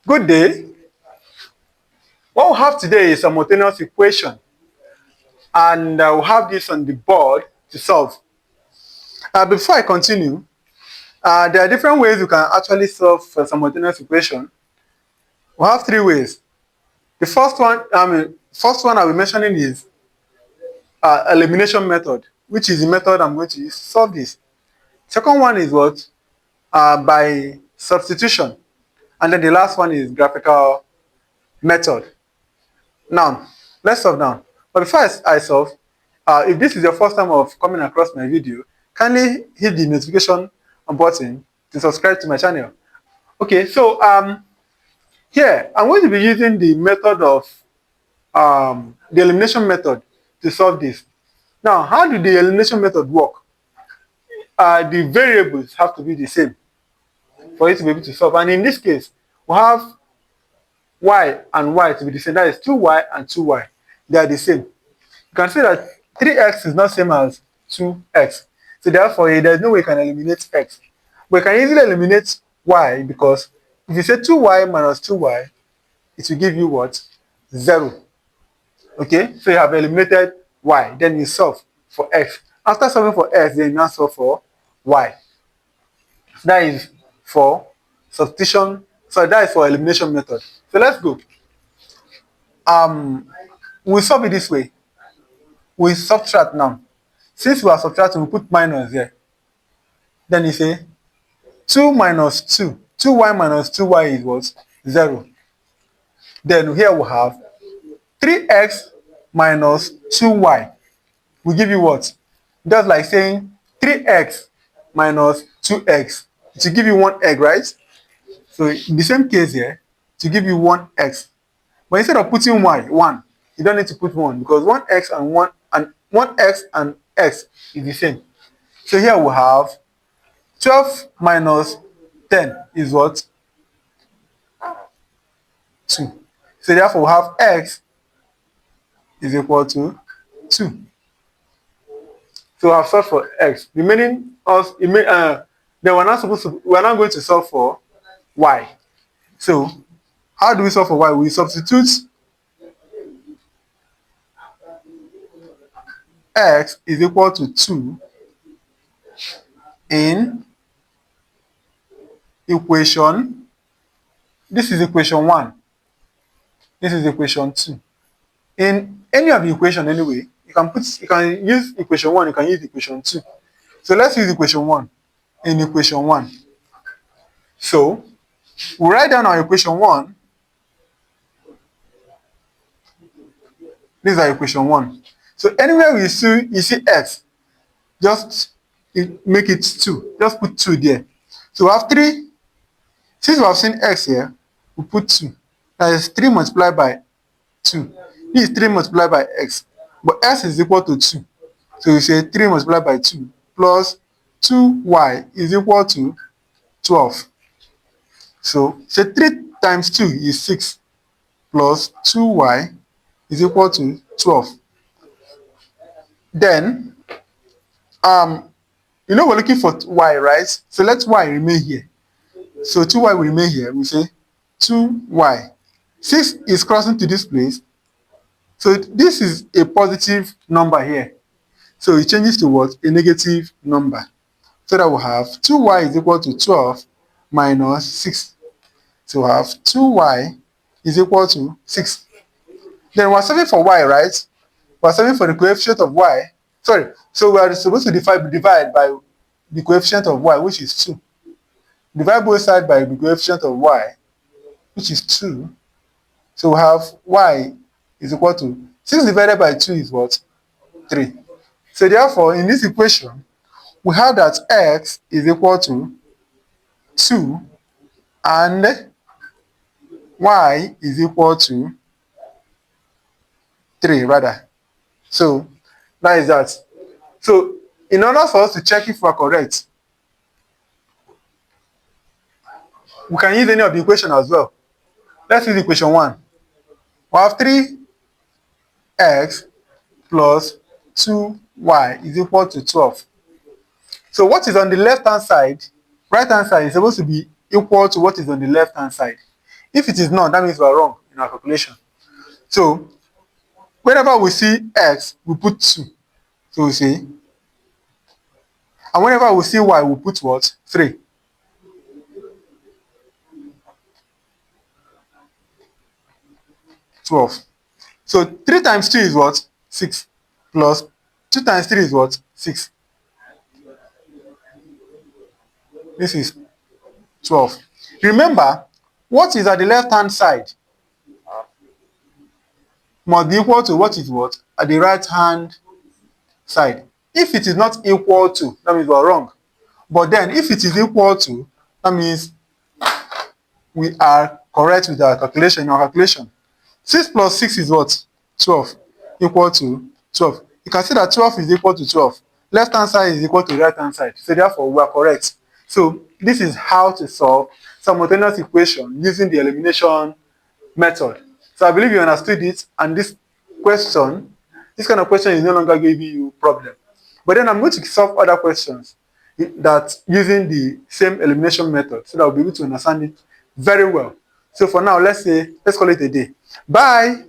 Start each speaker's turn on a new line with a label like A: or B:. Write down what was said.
A: Good day. What we have today is a simultaneous equation, and we'll have this on the board to solve. Before I continue, there are different ways you can actually solve a simultaneous equation. We have three ways. The first one I'll be mentioning is elimination method, which is the method I'm going to use to solve this. Second one is what? By substitution. And then the last one is graphical method. Now, let's solve now. But before I solve, if this is your first time of coming across my video, kindly hit the notification button to subscribe to my channel. Okay, so here I'm going to be using the method of the elimination method to solve this. Now, how do the elimination method work? The variables have to be the same for you to be able to solve. And in this case, we have y and y to be the same. That is 2y and 2y. They are the same. You can see that 3x is not same as 2x. So therefore, there is no way you can eliminate x. But you can easily eliminate y because if you say 2y minus 2y, it will give you what? 0. Okay? So you have eliminated y. Then you solve for x. After solving for x, then you now solve for y. That is for substitution. So that is for elimination method. So let's go. We'll solve it this way. We subtract now. Since we are subtracting, we put minus here. Then you say 2 minus 2. 2y minus 2y is what? 0. Then here we have 3x minus 2y. We give you what? Just like saying 3x minus 2x. To give you 1 egg, right? So in the same case here, to give you 1x. But instead of putting y, 1, you don't need to put 1 because 1x and 1x and x is the same. So here we have 12 minus 10 is what? 2. So therefore we have x is equal to 2. So we have solved for x. Remaining us, then we're not going to solve for y. So how do we solve for y? We substitute x is equal to 2 in equation. This is equation 1. This is equation 2. In any of the equation anyway, you can use equation 1, you can use equation 2. So let's use equation 1 in equation 1. So we write down our equation 1. This is our equation 1. So anywhere you see x, just make it 2. Just put 2 there. So we have 3. Since we have seen x here, we put 2. That is 3 multiplied by 2. This is 3 multiplied by x. But x is equal to 2. So we say 3 multiplied by 2 plus 2y is equal to 12. So say 3 times 2 is 6 plus 2y is equal to 12. Then, we're looking for y, right? So let y remain here. So 2y will remain here. We say 2y. 6 is crossing to this place. So this is a positive number here. So it changes to what? A negative number. So that we have 2y is equal to 12 minus 6. So we have 2y is equal to 6. Then we're solving for y, right? We're solving for the coefficient of y. Sorry. So we are supposed to divide by the coefficient of y, which is 2. Divide both sides by the coefficient of y, which is 2. So we have y is equal to 6 divided by 2 is what? 3. So therefore, in this equation, we have that x is equal to 2 and y is equal to 3 rather. So that is that. So in order for us to check if we are correct, we can use any of the equation as well. Let's use equation 1. We have 3x plus 2y is equal to 12. So what is on the left hand side, right hand side is supposed to be equal to what is on the left hand side. If it is not, that means we are wrong in our calculation. So whenever we see x, we put 2. So we say, and whenever we see y, we put what? 3. $12. So 3 times 2 is what? 6. Plus 2 times 3 is what? 6. This is 12. Remember, what is at the left-hand side must be equal to what is what? At the right-hand side. If it is not equal to, that means we are wrong. But then, if it is equal to, that means we are correct with our calculation. 6 plus 6 is what? 12. Equal to 12. You can see that 12 is equal to 12. Left-hand side is equal to right-hand side. So therefore, we are correct. So this is how to solve simultaneous equation using the elimination method. So I believe you understood it, and this kind of question is no longer giving you problem. But then I'm going to solve other questions that using the same elimination method, so that we'll be able to understand it very well. So for now, let's call it a day. Bye.